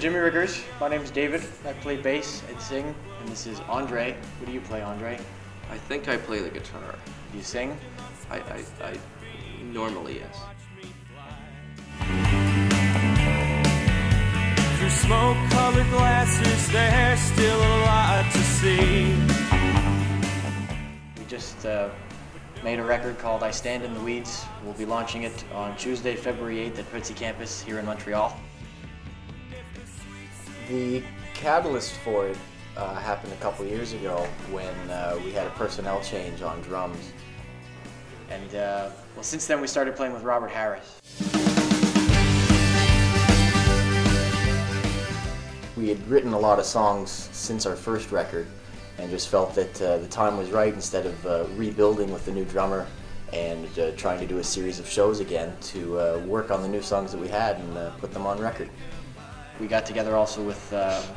Jimmy Riggers. My name is David. I play bass and sing. And this is Andre. What do you play, Andre? I think I play the guitar. Do you sing? I normally, yes. Through smoke-colored glasses, there's still a lot to see. We just made a record called I Stand in the Weeds. We'll be launching it on Tuesday, February 8th at Pritzy Campus here in Montreal. The catalyst for it happened a couple years ago when we had a personnel change on drums. And well, since then we started playing with Robert Harris. We had written a lot of songs since our first record and just felt that the time was right, instead of rebuilding with the new drummer and trying to do a series of shows again, to work on the new songs that we had and put them on record. We got together also with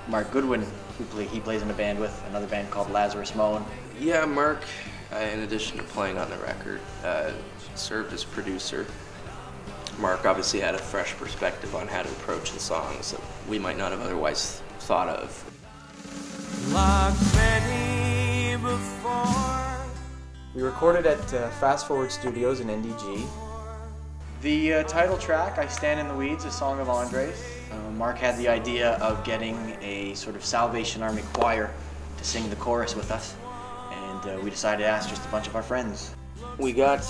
Mark Goodwin, who he plays in a band with, another band called Lazarus Moan. Yeah, Mark, in addition to playing on the record, served as producer. Mark obviously had a fresh perspective on how to approach the songs that we might not have otherwise thought of. Like many before. We recorded at Fast Forward Studios in NDG. The title track, I Stand in the Weeds, a song of Andre's. Mark had the idea of getting a sort of Salvation Army choir to sing the chorus with us, and we decided to ask just a bunch of our friends. We got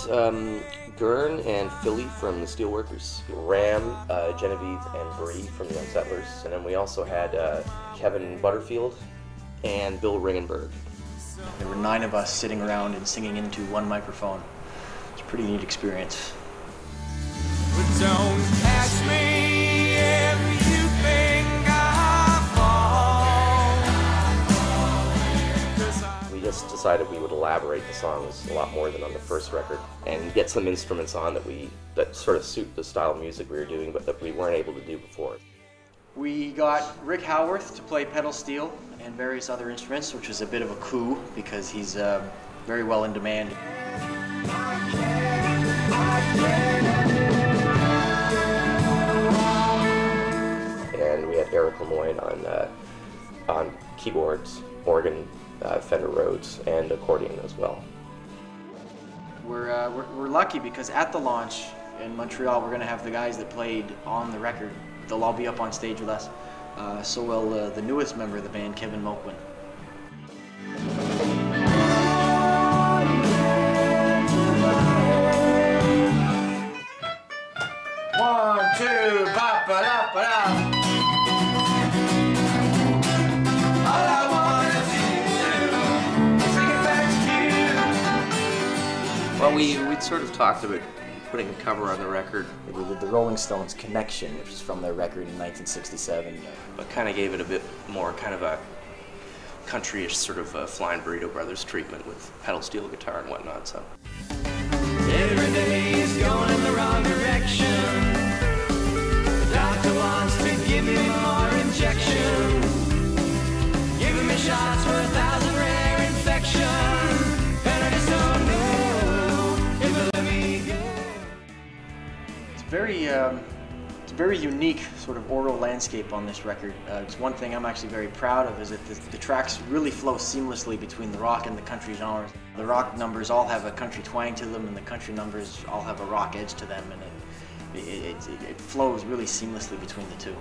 Gurn and Philly from the Steelworkers, Ram, Genevieve, and Bree from the Unsettlers, and then we also had Kevin Butterfield and Bill Ringenberg. There were 9 of us sitting around and singing into one microphone. It's a pretty neat experience. But don't ask me if you think We just decided we would elaborate the songs a lot more than on the first record and get some instruments on that sort of suit the style of music we were doing, but that we weren't able to do before. We got Rick Howarth to play pedal steel and various other instruments, which was a bit of a coup because he's very well in demand. And we had Eric Lemoyne on keyboards, organ, Fender Rhodes, and accordion as well. We're lucky because at the launch in Montreal, we're going to have the guys that played on the record. They'll all be up on stage with us. So will the newest member of the band, Kevin Moquin. One, two, ba-ba-da-ba-da. All I wanna do is bring it back to you. Well, we'd sort of talked about putting a cover on the record, We did the Rolling Stones' Connection, which is from their record in 1967. but kind of gave it a bit more kind of a country-ish sort of Flying Burrito Brothers treatment with pedal steel guitar and whatnot. So every day is going in the wrong direction. The doctor wants to give me more injection. Giving me shots for 1,000 rare infections. And I just don't know if it'll let me go. It's a very unique sort of oral landscape on this record. It's one thing I'm actually very proud of, is that the tracks really flow seamlessly between the rock and the country genres. The rock numbers all have a country twang to them, and the country numbers all have a rock edge to them, and it flows really seamlessly between the two.